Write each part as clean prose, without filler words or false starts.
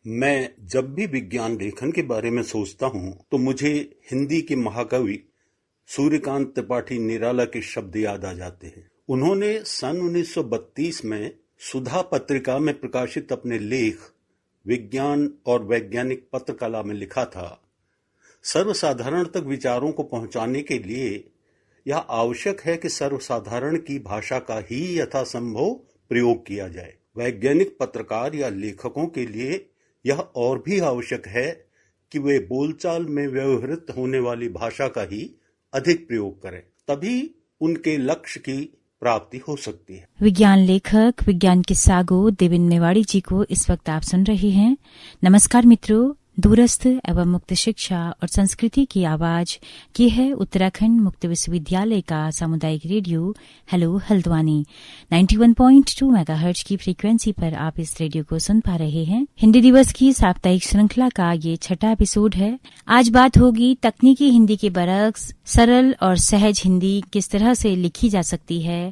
मैं जब भी विज्ञान लेखन के बारे में सोचता हूँ तो मुझे हिंदी के महाकवि सूर्यकांत त्रिपाठी निराला के शब्द याद आ जाते हैं। उन्होंने सन 1932 में सुधा पत्रिका में प्रकाशित अपने लेख विज्ञान और वैज्ञानिक पत्रकला में लिखा था, सर्वसाधारण तक विचारों को पहुंचाने के लिए यह आवश्यक है कि सर्वसाधारण की भाषा का ही यथासंभव प्रयोग किया जाए। वैज्ञानिक पत्रकार या लेखकों के लिए यह और भी आवश्यक है कि वे बोलचाल में व्यवहृत होने वाली भाषा का ही अधिक प्रयोग करें, तभी उनके लक्ष्य की प्राप्ति हो सकती है। विज्ञान लेखक, विज्ञान के सागो देवेंद्र मेवाड़ी जी को इस वक्त आप सुन रहे हैं। नमस्कार मित्रों, दूरस्थ एवं मुक्त शिक्षा और संस्कृति की आवाज ये है उत्तराखंड मुक्त विश्वविद्यालय का सामुदायिक रेडियो हेलो हल्द्वानी। 91.2 मेगाहर्ट्ज की फ्रीक्वेंसी पर आप इस रेडियो को सुन पा रहे हैं। हिंदी दिवस की साप्ताहिक श्रृंखला का ये छठा एपिसोड है। आज बात होगी तकनीकी हिंदी के बरक्स सरल और सहज हिंदी किस तरह से लिखी जा सकती है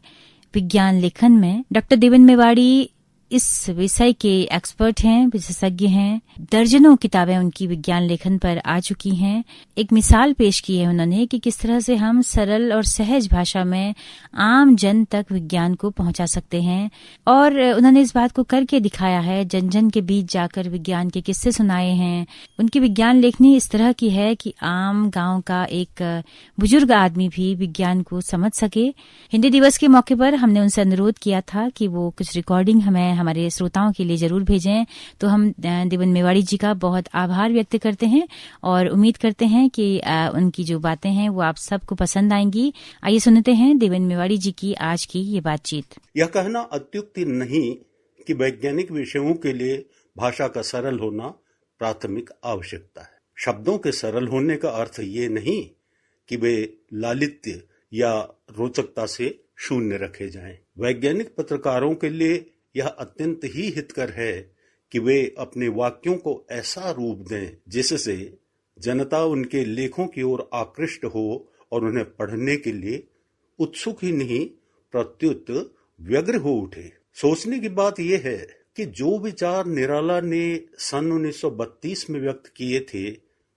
विज्ञान लेखन में। डॉक्टर देवेंद्र मेवाड़ी इस विषय के एक्सपर्ट हैं, विशेषज्ञ हैं। दर्जनों किताबें उनकी विज्ञान लेखन पर आ चुकी हैं। एक मिसाल पेश की है उन्होंने कि किस तरह से हम सरल और सहज भाषा में आम जन तक विज्ञान को पहुंचा सकते हैं, और उन्होंने इस बात को करके दिखाया है। जन जन के बीच जाकर विज्ञान के किस्से सुनाए हैं। उनकी विज्ञान लेखनी इस तरह की है कि आम गांव का एक बुजुर्ग आदमी भी विज्ञान को समझ सके। हिंदी दिवस के मौके पर हमने उनसे अनुरोध किया था कि वो कुछ रिकॉर्डिंग हमें हमारे श्रोताओं के लिए जरूर भेजें, तो हम देवेंद्र मेवाड़ी जी का बहुत आभार व्यक्त करते हैं और उम्मीद करते हैं कि उनकी जो बातें हैं वो आप सबको पसंद आएंगी। आइए सुनते हैं देवेंद्र मेवाड़ी जी की आज की ये बातचीत। यह कहना अत्युक्ति नहीं कि वैज्ञानिक विषयों के लिए भाषा का सरल होना प्राथमिक आवश्यकता है। शब्दों के सरल होने का अर्थ ये नहीं कि वे लालित्य या रोचकता से शून्य रखे जाएं। वैज्ञानिक पत्रकारों के लिए यह अत्यंत ही हितकर है कि वे अपने वाक्यों को ऐसा रूप दें जिससे जनता उनके लेखों की ओर आकृष्ट हो और उन्हें पढ़ने के लिए उत्सुक ही नहीं प्रत्युत व्यग्र हो उठे। सोचने की बात यह है कि जो विचार निराला ने सन 1932 में व्यक्त किए थे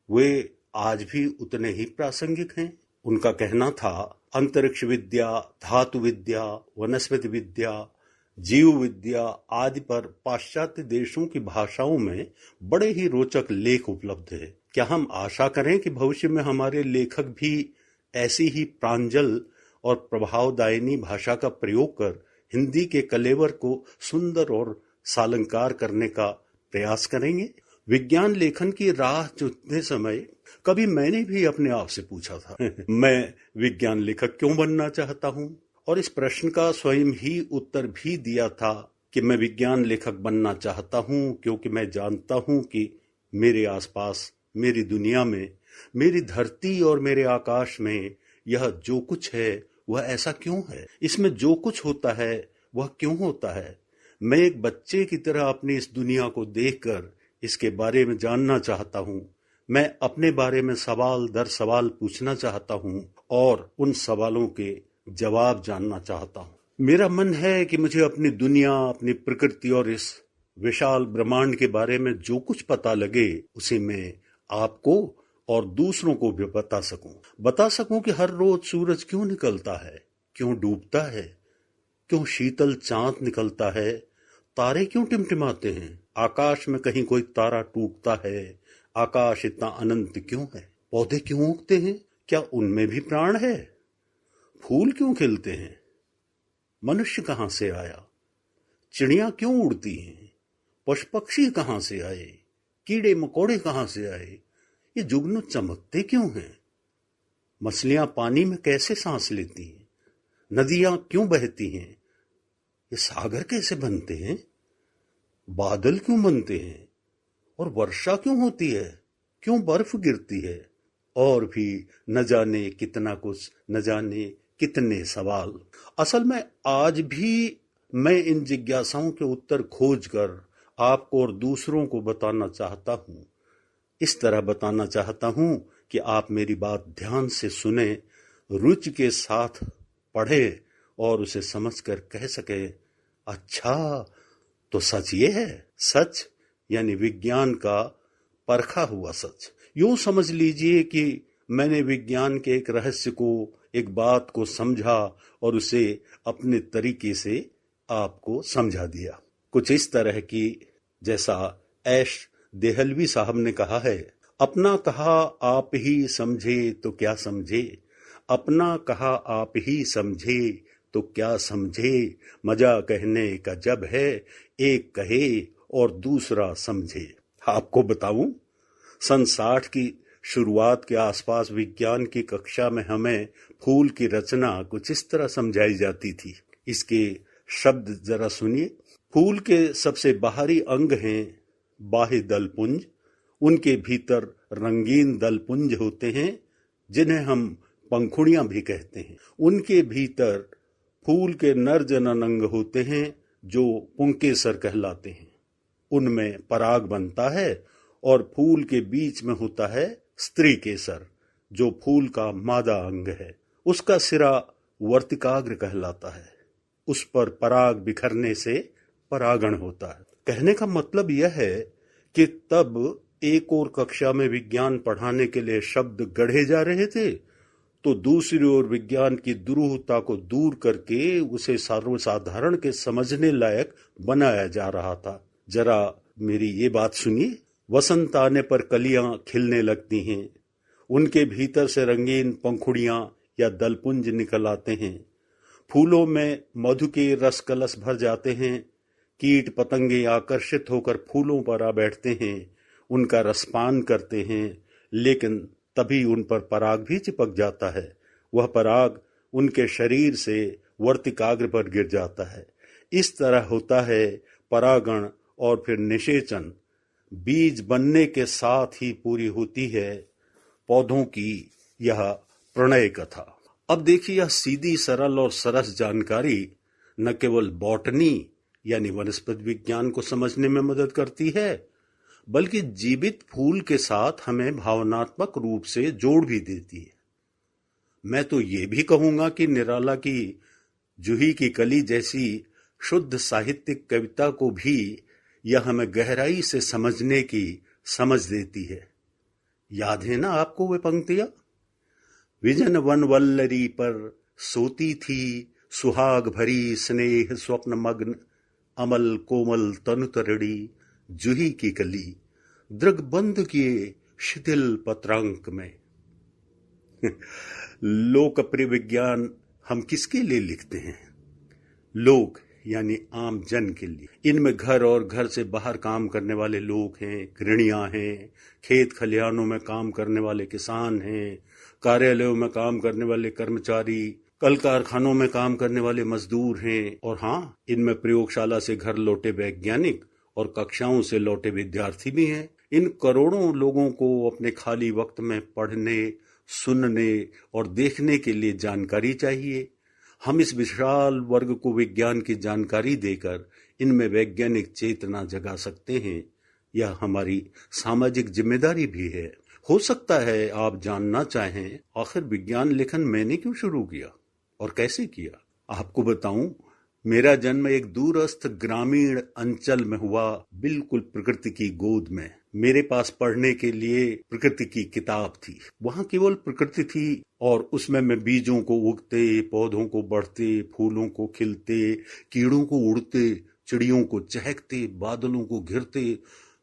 वे आज भी उतने ही प्रासंगिक हैं। उनका कहना था, अंतरिक्ष विद्या, धातु विद्या, वनस्पति विद्या, जीव विद्या आदि पर पाश्चात्य देशों की भाषाओं में बड़े ही रोचक लेख उपलब्ध है। क्या हम आशा करें कि भविष्य में हमारे लेखक भी ऐसी ही प्रांजल और प्रभावदायिनी भाषा का प्रयोग कर हिंदी के कलेवर को सुंदर और सालंकार करने का प्रयास करेंगे? विज्ञान लेखन की राह चुनते समय कभी मैंने भी अपने आप से पूछा था मैं विज्ञान लेखक क्यों बनना चाहता हूँ, और इस प्रश्न का स्वयं ही उत्तर भी दिया था कि मैं विज्ञान लेखक बनना चाहता हूँ क्योंकि मैं जानता हूँ कि मेरे आसपास, मेरी दुनिया में, मेरी धरती और मेरे आकाश में यह जो कुछ है वह ऐसा क्यों है, इसमें जो कुछ होता है वह क्यों होता है। मैं एक बच्चे की तरह अपनी इस दुनिया को देखकर इसके बारे में जानना चाहता हूँ। मैं अपने बारे में सवाल दर सवाल पूछना चाहता हूँ और उन सवालों के जवाब जानना चाहता हूँ। मेरा मन है कि मुझे अपनी दुनिया, अपनी प्रकृति और इस विशाल ब्रह्मांड के बारे में जो कुछ पता लगे उसे मैं आपको और दूसरों को भी बता सकूं कि हर रोज सूरज क्यों निकलता है, क्यों डूबता है, क्यों शीतल चांद निकलता है, तारे क्यों टिमटिमाते हैं, आकाश में कहीं कोई तारा टूटता है, आकाश इतना अनंत क्यों है, पौधे क्यों उगते हैं, क्या उनमें भी प्राण है, फूल क्यों खिलते हैं, मनुष्य कहां से आया, चिड़ियां क्यों उड़ती हैं, पशु पक्षी कहां से आए, कीड़े मकोड़े कहां से आए, ये जुगनू चमकते क्यों हैं, मछलियां पानी में कैसे सांस लेती हैं, नदियां क्यों बहती हैं, ये सागर कैसे बनते हैं, बादल क्यों बनते हैं, और वर्षा क्यों होती है, क्यों बर्फ गिरती है, और भी न जाने कितना कुछ, न जाने कितने सवाल। असल में आज भी मैं इन जिज्ञासाओं के उत्तर खोज कर आपको और दूसरों को बताना चाहता हूँ। इस तरह बताना चाहता हूँ कि आप मेरी बात ध्यान से सुने, रुचि के साथ पढ़े और उसे समझकर कह सके, अच्छा तो सच ये है, सच यानी विज्ञान का परखा हुआ सच। यूं समझ लीजिए कि मैंने विज्ञान के एक रहस्य को, एक बात को समझा और उसे अपने तरीके से आपको समझा दिया। कुछ इस तरह की, जैसा ऐश देहलवी साहब ने कहा है, अपना कहा आप ही समझे तो क्या समझे, अपना कहा आप ही समझे तो क्या समझे, मजा कहने का जब है एक कहे और दूसरा समझे। आपको बताऊं, सन 60 की शुरुआत के आसपास विज्ञान की कक्षा में हमें फूल की रचना कुछ इस तरह समझाई जाती थी। इसके शब्द जरा सुनिए। फूल के सबसे बाहरी अंग हैं बाह्य दलपुंज। उनके भीतर रंगीन दलपुंज होते हैं जिन्हें हम पंखुड़ियां भी कहते हैं। उनके भीतर फूल के नर जनन अंग होते हैं जो पुंकेसर कहलाते हैं। उनमें पराग बनता है और फूल के बीच में होता है स्त्री केसर जो फूल का मादा अंग है। उसका सिरा वर्तिकाग्र कहलाता है। उस पर पराग बिखरने से परागण होता है। कहने का मतलब यह है कि तब एक और कक्षा में विज्ञान पढ़ाने के लिए शब्द गढ़े जा रहे थे तो दूसरी ओर विज्ञान की दुरूहता को दूर करके उसे सर्वसाधारण के समझने लायक बनाया जा रहा था। जरा मेरी ये बात सुनिए। वसंत आने पर कलियां खिलने लगती हैं। उनके भीतर से रंगीन पंखुड़ियां या दलपुंज निकल आते हैं। फूलों में मधु के रस कलश भर जाते हैं। कीट पतंगे आकर्षित होकर फूलों पर आ बैठते हैं, उनका रसपान करते हैं, लेकिन तभी उन पर पराग भी चिपक जाता है। वह पराग उनके शरीर से वर्तिकाग्र पर गिर जाता है। इस तरह होता है परागण और फिर निषेचन। बीज बनने के साथ ही पूरी होती है पौधों की यह प्रणय कथा। अब देखिए, यह सीधी, सरल और सरस जानकारी न केवल बॉटनी यानी वनस्पति विज्ञान को समझने में मदद करती है, बल्कि जीवित फूल के साथ हमें भावनात्मक रूप से जोड़ भी देती है। मैं तो ये भी कहूंगा कि निराला की जूही की कली जैसी शुद्ध साहित्यिक कविता को भी यह हमें गहराई से समझने की समझ देती है। याद है ना आपको वे पंक्तियां? विजन वन वल्लरी पर सोती थी सुहाग भरी स्नेह स्वप्न मग्न, अमल कोमल तनु तरड़ी, जूही की कली दृग बंद किए शिथिल पत्रांक में। लोकप्रिय विज्ञान हम किसके लिए लिखते हैं? लोग यानी आम जन के लिए। इनमें घर और घर से बाहर काम करने वाले लोग हैं, गृहणियां हैं, खेत खलिहानों में काम करने वाले किसान हैं, कार्यालयों में काम करने वाले कर्मचारी, कल कारखानों में काम करने वाले मजदूर हैं, और हाँ, इनमें प्रयोगशाला से घर लौटे वैज्ञानिक और कक्षाओं से लौटे विद्यार्थी भी हैं। इन करोड़ों लोगों को अपने खाली वक्त में पढ़ने, सुनने और देखने के लिए जानकारी चाहिए। हम इस विशाल वर्ग को विज्ञान की जानकारी देकर इनमें वैज्ञानिक चेतना जगा सकते हैं। यह हमारी सामाजिक जिम्मेदारी भी है। हो सकता है आप जानना चाहें, आखिर विज्ञान लेखन मैंने क्यों शुरू किया और कैसे किया? आपको बताऊं, मेरा जन्म एक दूरस्थ ग्रामीण अंचल में हुआ, बिल्कुल प्रकृति की गोद में। मेरे पास पढ़ने के लिए प्रकृति की किताब थी। वहां केवल प्रकृति थी और उसमें मैं बीजों को उगते, पौधों को बढ़ते, फूलों को खिलते, कीड़ों को उड़ते, चिड़ियों को चहकते, बादलों को घिरते,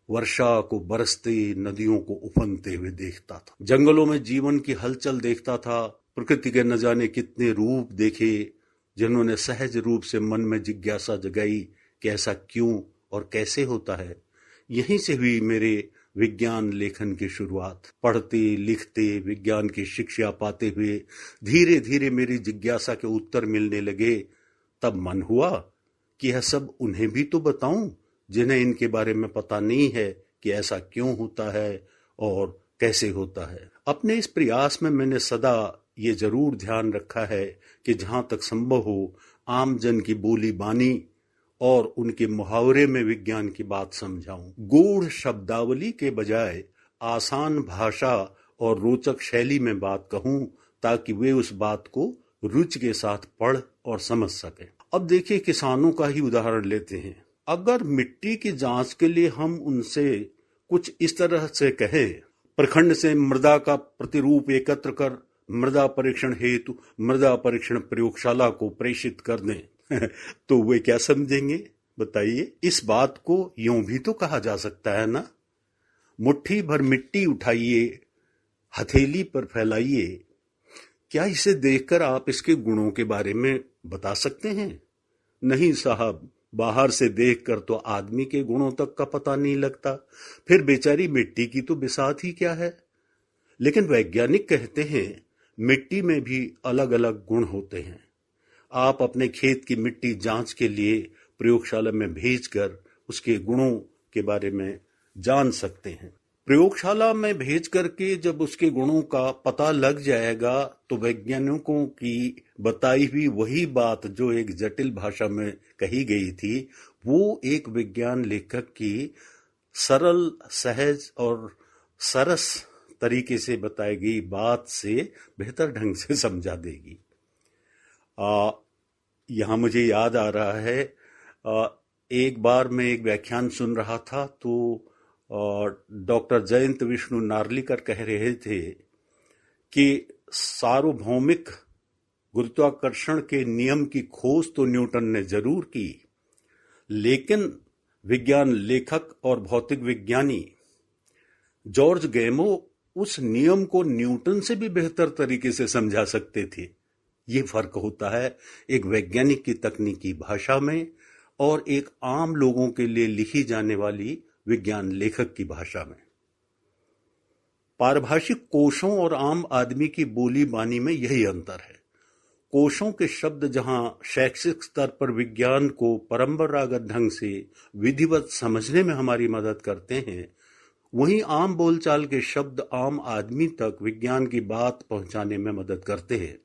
वर्षा को बरसते, नदियों को उफनते हुए देखता था। जंगलों में जीवन की हलचल देखता था। प्रकृति के न जाने कितने रूप देखे जिन्होंने सहज रूप से मन में जिज्ञासा जगाई कि ऐसा क्यों और कैसे होता है। यहीं से हुई मेरे विज्ञान लेखन की शुरुआत। पढ़ते लिखते, विज्ञान की शिक्षा पाते हुए धीरे धीरे मेरी जिज्ञासा के उत्तर मिलने लगे। तब मन हुआ कि यह सब उन्हें भी तो बताऊं जिन्हें इनके बारे में पता नहीं है कि ऐसा क्यों होता है और कैसे होता है। अपने इस प्रयास में मैंने सदा ये जरूर ध्यान रखा है कि जहां तक संभव हो आम जन की बोली बानी और उनके मुहावरे में विज्ञान की बात समझाऊं। गूढ़ शब्दावली के बजाय आसान भाषा और रोचक शैली में बात कहूं ताकि वे उस बात को रुचि के साथ पढ़ और समझ सकें। अब देखिए, किसानों का ही उदाहरण लेते हैं। अगर मिट्टी की जांच के लिए हम उनसे कुछ इस तरह से कहें, प्रखंड से मृदा का प्रतिरूप एकत्र कर मृदा परीक्षण हेतु मृदा परीक्षण प्रयोगशाला को प्रेषित कर दें तो वे क्या समझेंगे बताइए। इस बात को यूं भी तो कहा जा सकता है ना, मुट्ठी भर मिट्टी उठाइए, हथेली पर फैलाइए। क्या इसे देखकर आप इसके गुणों के बारे में बता सकते हैं? नहीं साहब, बाहर से देखकर तो आदमी के गुणों तक का पता नहीं लगता, फिर बेचारी मिट्टी की तो बिसात ही क्या है। लेकिन वैज्ञानिक कहते हैं मिट्टी में भी अलग अलग गुण होते हैं। आप अपने खेत की मिट्टी जांच के लिए प्रयोगशाला में भेजकर उसके गुणों के बारे में जान सकते हैं। प्रयोगशाला में भेज करके जब उसके गुणों का पता लग जाएगा तो वैज्ञानिकों की बताई हुई वही बात जो एक जटिल भाषा में कही गई थी, वो एक विज्ञान लेखक की सरल, सहज और सरस तरीके से बताई गई बात से बेहतर ढंग से समझा देगी। यहाँ मुझे याद आ रहा है, एक बार मैं एक व्याख्यान सुन रहा था तो डॉक्टर जयंत विष्णु नार्लिकर कह रहे थे कि सार्वभौमिक गुरुत्वाकर्षण के नियम की खोज तो न्यूटन ने जरूर की, लेकिन विज्ञान लेखक और भौतिक विज्ञानी जॉर्ज गैमो उस नियम को न्यूटन से भी बेहतर तरीके से समझा सकते थे। ये फर्क होता है एक वैज्ञानिक की तकनीकी भाषा में और एक आम लोगों के लिए लिखी जाने वाली विज्ञान लेखक की भाषा में। पारिभाषिक कोशों और आम आदमी की बोली बानी में यही अंतर है। कोशों के शब्द जहां शैक्षिक स्तर पर विज्ञान को परंपरागत ढंग से विधिवत समझने में हमारी मदद करते हैं, वहीं आम बोलचाल के शब्द आम आदमी तक विज्ञान की बात पहुंचाने में मदद करते हैं।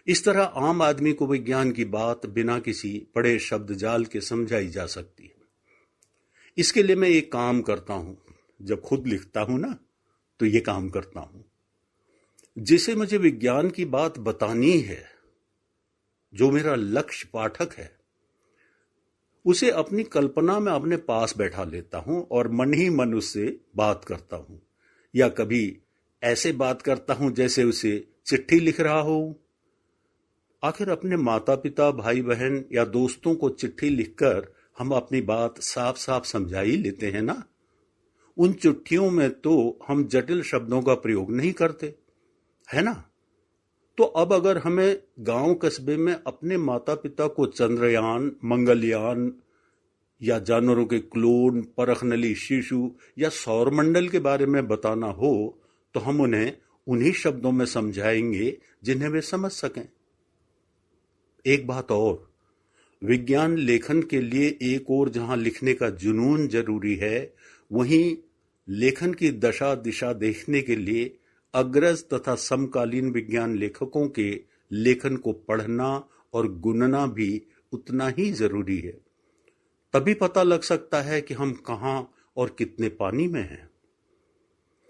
इस तरह आम आदमी को विज्ञान की बात बिना किसी बड़े शब्द जाल के समझाई जा सकती है। इसके लिए मैं एक काम करता हूं, जब खुद लिखता हूं ना तो ये काम करता हूं। जिसे मुझे विज्ञान की बात बतानी है, जो मेरा लक्ष्य पाठक है, उसे अपनी कल्पना में अपने पास बैठा लेता हूं और मन ही मन उससे बात करता हूं, या कभी ऐसे बात करता हूं जैसे उसे चिट्ठी लिख रहा हो। आखिर अपने माता पिता, भाई बहन या दोस्तों को चिट्ठी लिखकर हम अपनी बात साफ साफ समझा ही लेते हैं ना। उन चिट्ठियों में तो हम जटिल शब्दों का प्रयोग नहीं करते, है ना। तो अब अगर हमें गांव कस्बे में अपने माता पिता को चंद्रयान, मंगलयान या जानवरों के क्लोन, परखनली शिशु या सौरमंडल के बारे में बताना हो तो हम उन्हें उन्हीं शब्दों में समझाएंगे जिन्हें वे समझ सकें। एक बात और, विज्ञान लेखन के लिए एक और जहां लिखने का जुनून जरूरी है, वहीं लेखन की दशा दिशा देखने के लिए अग्रज तथा समकालीन विज्ञान लेखकों के लेखन को पढ़ना और गुनना भी उतना ही जरूरी है। तभी पता लग सकता है कि हम कहां और कितने पानी में हैं।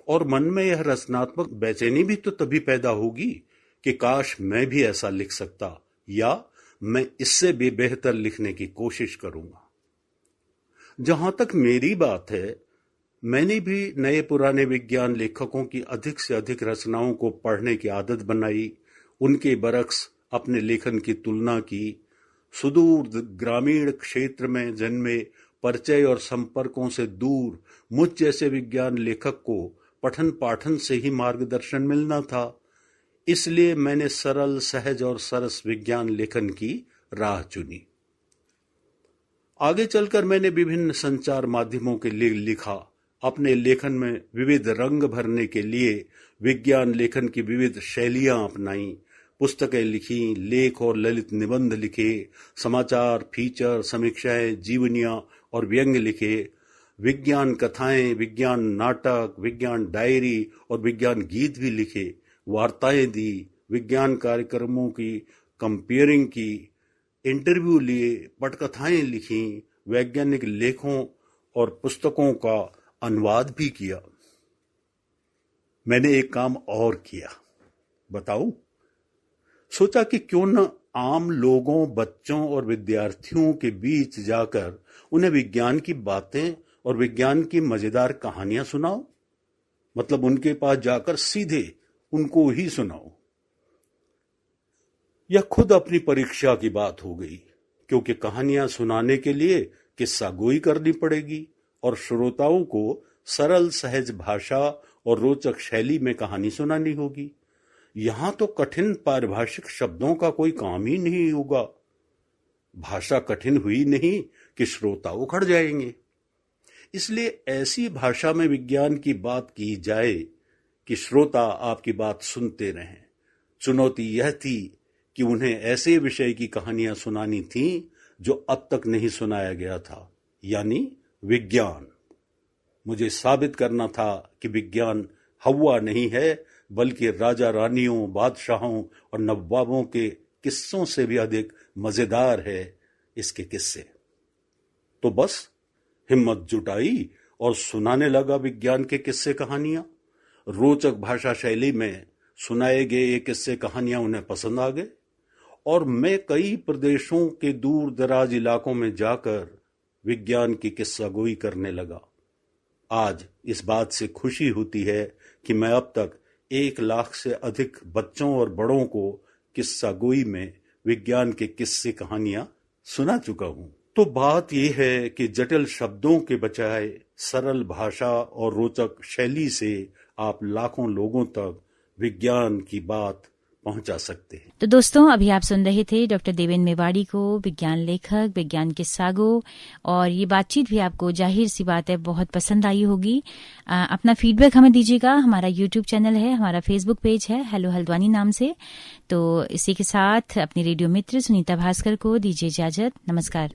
और मन में यह रचनात्मक बेचैनी भी तो तभी पैदा होगी कि काश मैं भी ऐसा लिख सकता, या मैं इससे भी बेहतर लिखने की कोशिश करूंगा। जहां तक मेरी बात है, मैंने भी नए पुराने विज्ञान लेखकों की अधिक से अधिक रचनाओं को पढ़ने की आदत बनाई, उनके बरक्स अपने लेखन की तुलना की। सुदूर ग्रामीण क्षेत्र में जन्मे, परिचय और संपर्कों से दूर मुझ जैसे विज्ञान लेखक को पठन पाठन से ही मार्गदर्शन मिलना था। इसलिए मैंने सरल, सहज और सरस विज्ञान लेखन की राह चुनी। आगे चलकर मैंने विभिन्न संचार माध्यमों के लिए लिखा। अपने लेखन में विविध रंग भरने के लिए विज्ञान लेखन की विविध शैलियां अपनाई। पुस्तकें लिखी, लेख और ललित निबंध लिखे, समाचार, फीचर, समीक्षाएं, जीवनियां और व्यंग्य लिखे, विज्ञान कथाएं, विज्ञान नाटक, विज्ञान डायरी और विज्ञान गीत भी लिखे, वार्ताएं दी, विज्ञान कार्यक्रमों की कंपेयरिंग की, इंटरव्यू लिए, पटकथाएं लिखी, वैज्ञानिक लेखों और पुस्तकों का अनुवाद भी किया। मैंने एक काम और किया, बताऊं? सोचा कि क्यों न आम लोगों, बच्चों और विद्यार्थियों के बीच जाकर उन्हें विज्ञान की बातें और विज्ञान की मजेदार कहानियां सुनाओ। मतलब उनके पास जाकर सीधे उनको ही सुनाओ। यह खुद अपनी परीक्षा की बात हो गई, क्योंकि कहानियां सुनाने के लिए किस्सा गोई करनी पड़ेगी और श्रोताओं को सरल सहज भाषा और रोचक शैली में कहानी सुनानी होगी। यहां तो कठिन पारिभाषिक शब्दों का कोई काम ही नहीं होगा। भाषा कठिन हुई नहीं कि श्रोता उखड़ जाएंगे। इसलिए ऐसी भाषा में विज्ञान की बात की जाए कि श्रोता आपकी बात सुनते रहें। चुनौती यह थी कि उन्हें ऐसे विषय की कहानियां सुनानी थी जो अब तक नहीं सुनाया गया था, यानी विज्ञान। मुझे साबित करना था कि विज्ञान हवा नहीं है, बल्कि राजा रानियों, बादशाहों और नवाबों के किस्सों से भी अधिक मजेदार है इसके किस्से। तो बस हिम्मत जुटाई और सुनाने लगा विज्ञान के किस्से कहानियां। रोचक भाषा शैली में सुनाए गए ये किस्से कहानियां उन्हें पसंद आ गए और मैं कई प्रदेशों के दूर दराज इलाकों में जाकर विज्ञान की किस्सा गोई करने लगा। आज इस बात से खुशी होती है कि मैं अब तक 1 लाख से अधिक बच्चों और बड़ों को किस्सा गोई में विज्ञान के किस्से कहानियां सुना चुका हूं। तो बात यह है कि जटिल शब्दों के बजाय सरल भाषा और रोचक शैली से आप लाखों लोगों तक विज्ञान की बात पहुंचा सकते हैं। तो दोस्तों, अभी आप सुन रहे थे डॉक्टर देवेंद्र मेवाड़ी को, विज्ञान लेखक, विज्ञान के सागो, और ये बातचीत भी आपको जाहिर सी बात है बहुत पसंद आई होगी। अपना फीडबैक हमें दीजिएगा। हमारा यूट्यूब चैनल है, हमारा फेसबुक पेज है हेलो हल्द्वानी नाम से। तो इसी के साथ अपनी रेडियो मित्र सुनीता भास्कर को दीजिए इजाजत। नमस्कार।